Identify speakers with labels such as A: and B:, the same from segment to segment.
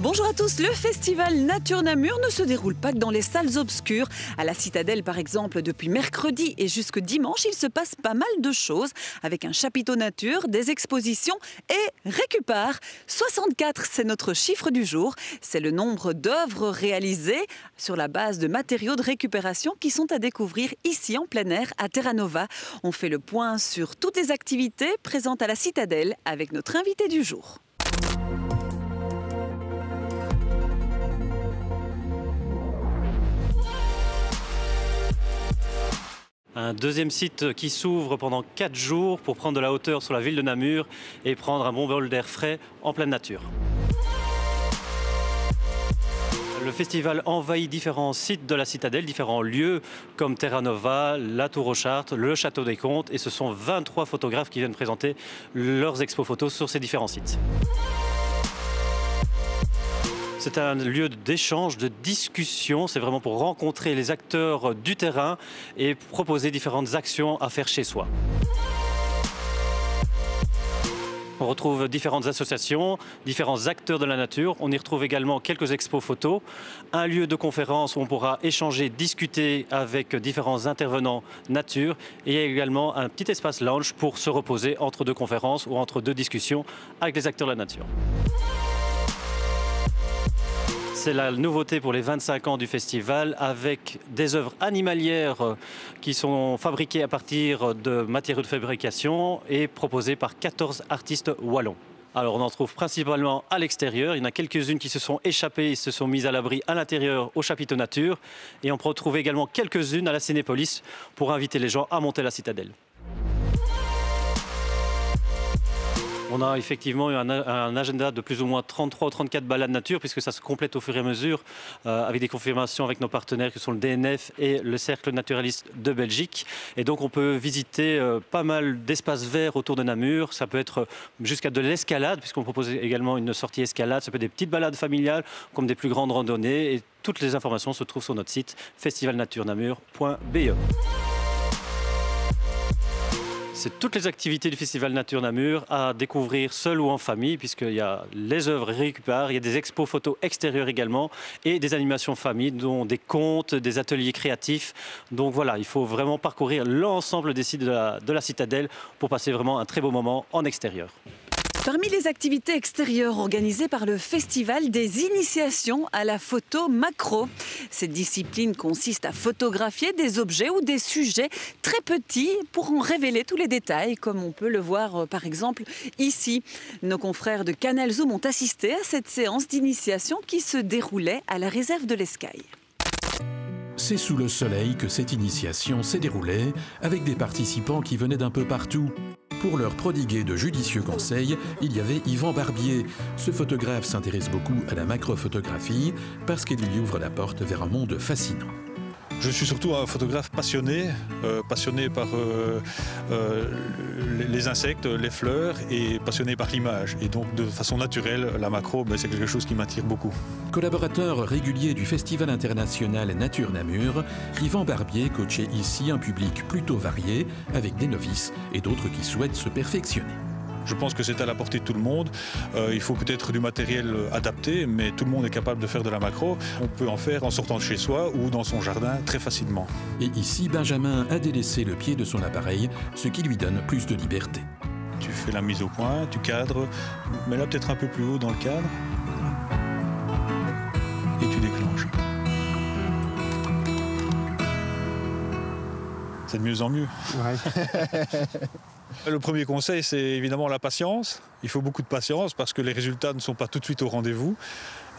A: Bonjour à tous, le festival Nature Namur ne se déroule pas que dans les salles obscures. À la Citadelle par exemple, depuis mercredi et jusque dimanche, il se passe pas mal de choses avec un chapiteau nature, des expositions et Récupare. 64, c'est notre chiffre du jour. C'est le nombre d'œuvres réalisées sur la base de matériaux de récupération qui sont à découvrir ici en plein air à Terra Nova. On fait le point sur toutes les activités présentes à la Citadelle avec notre invité du jour.
B: Un deuxième site qui s'ouvre pendant 4 jours pour prendre de la hauteur sur la ville de Namur et prendre un bon bol d'air frais en pleine nature. Le festival envahit différents sites de la Citadelle, différents lieux comme Terra Nova, la Tour aux Chartes, le Château des Comtes, et ce sont 23 photographes qui viennent présenter leurs expos photos sur ces différents sites. C'est un lieu d'échange, de discussion, c'est vraiment pour rencontrer les acteurs du terrain et proposer différentes actions à faire chez soi. On retrouve différentes associations, différents acteurs de la nature. On y retrouve également quelques expos photos, un lieu de conférence où on pourra échanger, discuter avec différents intervenants nature, et il y a également un petit espace lounge pour se reposer entre deux conférences ou entre deux discussions avec les acteurs de la nature. C'est la nouveauté pour les 25 ans du festival avec des œuvres animalières qui sont fabriquées à partir de matériaux de fabrication et proposées par 14 artistes wallons. Alors on en trouve principalement à l'extérieur, il y en a quelques-unes qui se sont échappées et se sont mises à l'abri à l'intérieur au chapiteau nature, et on peut retrouver également quelques-unes à la Cinépolis pour inviter les gens à monter la Citadelle. On a effectivement eu un agenda de plus ou moins 33 ou 34 balades nature, puisque ça se complète au fur et à mesure avec des confirmations avec nos partenaires qui sont le DNF et le Cercle naturaliste de Belgique. Et donc on peut visiter pas mal d'espaces verts autour de Namur. Ça peut être jusqu'à de l'escalade, puisqu'on propose également une sortie escalade. Ça peut être des petites balades familiales comme des plus grandes randonnées. Et toutes les informations se trouvent sur notre site festivalnaturenamur.be. C'est toutes les activités du Festival Nature Namur à découvrir seul ou en famille, puisqu'il y a les œuvres Récupare, il y a des expos photos extérieures également et des animations famille, dont des contes, des ateliers créatifs. Donc voilà, il faut vraiment parcourir l'ensemble des sites de la Citadelle pour passer vraiment un très beau moment en extérieur.
A: Parmi les activités extérieures organisées par le festival, des initiations à la photo macro. Cette discipline consiste à photographier des objets ou des sujets très petits pour en révéler tous les détails, comme on peut le voir par exemple ici. Nos confrères de Canal Zoom ont assisté à cette séance d'initiation qui se déroulait à la réserve de l'Escaille.
C: C'est sous le soleil que cette initiation s'est déroulée, avec des participants qui venaient d'un peu partout. Pour leur prodiguer de judicieux conseils, il y avait Yvan Barbier. Ce photographe s'intéresse beaucoup à la macrophotographie parce qu'il lui ouvre la porte vers un monde fascinant.
D: Je suis surtout un photographe passionné par les insectes, les fleurs, et passionné par l'image. Et donc de façon naturelle, la macro, c'est quelque chose qui m'attire beaucoup.
C: Collaborateur régulier du Festival international Nature Namur, Yvan Barbier coachait ici un public plutôt varié, avec des novices et d'autres qui souhaitent se perfectionner.
D: Je pense que c'est à la portée de tout le monde. Il faut peut-être du matériel adapté, mais tout le monde est capable de faire de la macro. On peut en faire en sortant de chez soi ou dans son jardin très facilement.
C: Et ici, Benjamin a délaissé le pied de son appareil, ce qui lui donne plus de liberté.
D: Tu fais la mise au point, tu cadres, mais là peut-être un peu plus haut dans le cadre. Et tu déclenches. C'est de mieux en mieux. Ouais. Le premier conseil, c'est évidemment la patience. Il faut beaucoup de patience parce que les résultats ne sont pas tout de suite au rendez-vous.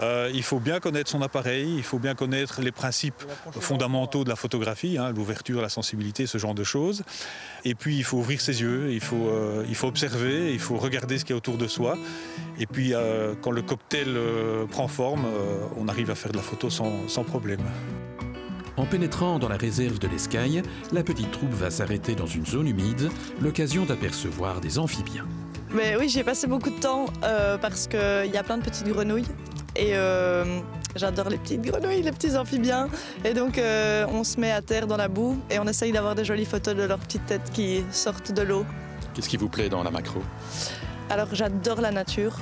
D: Il faut bien connaître son appareil, il faut bien connaître les principes fondamentaux de la photographie, l'ouverture, la sensibilité, ce genre de choses. Et puis il faut ouvrir ses yeux, il faut observer, il faut regarder ce qu'il y a autour de soi. Et puis quand le cocktail prend forme, on arrive à faire de la photo sans problème.
C: En pénétrant dans la réserve de l'Escaille, la petite troupe va s'arrêter dans une zone humide, l'occasion d'apercevoir des amphibiens.
E: Mais oui, j'ai passé beaucoup de temps parce qu'il y a plein de petites grenouilles et j'adore les petites grenouilles, les petits amphibiens. Et donc on se met à terre dans la boue et on essaye d'avoir des jolies photos de leurs petites têtes qui sortent de l'eau.
C: Qu'est-ce qui vous plaît dans la macro?
E: Alors j'adore la nature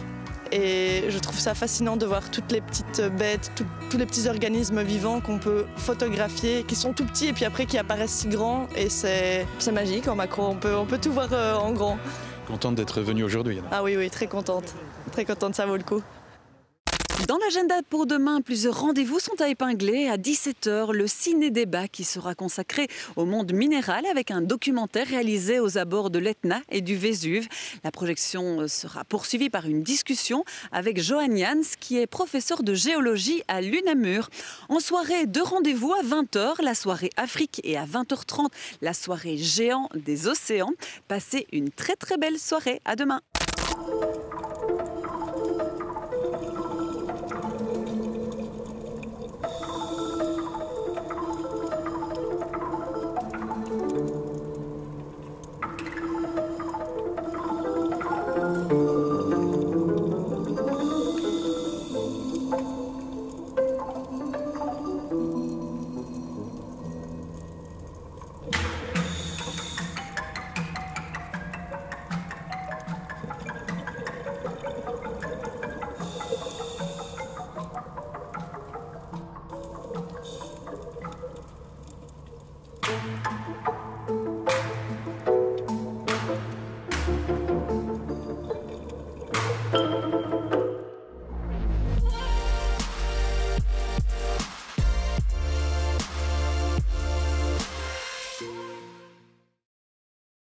E: Et je trouve ça fascinant de voir toutes les petites bêtes, tous les petits organismes vivants qu'on peut photographier, qui sont tout petits et puis après qui apparaissent si grands. Et c'est magique en macro, on peut tout voir en grand.
F: Contente d'être venue aujourd'hui.
E: Ah oui, oui, très contente. Très contente, ça vaut le coup.
A: Dans l'agenda pour demain, plusieurs rendez-vous sont à épingler. À 17h, le ciné-débat qui sera consacré au monde minéral avec un documentaire réalisé aux abords de l'Etna et du Vésuve. La projection sera poursuivie par une discussion avec Johan Jans, qui est professeur de géologie à l'UNAMUR. En soirée, 2 rendez-vous à 20h, la soirée Afrique, et à 20h30, la soirée Géant des océans. Passez une très très belle soirée. À demain.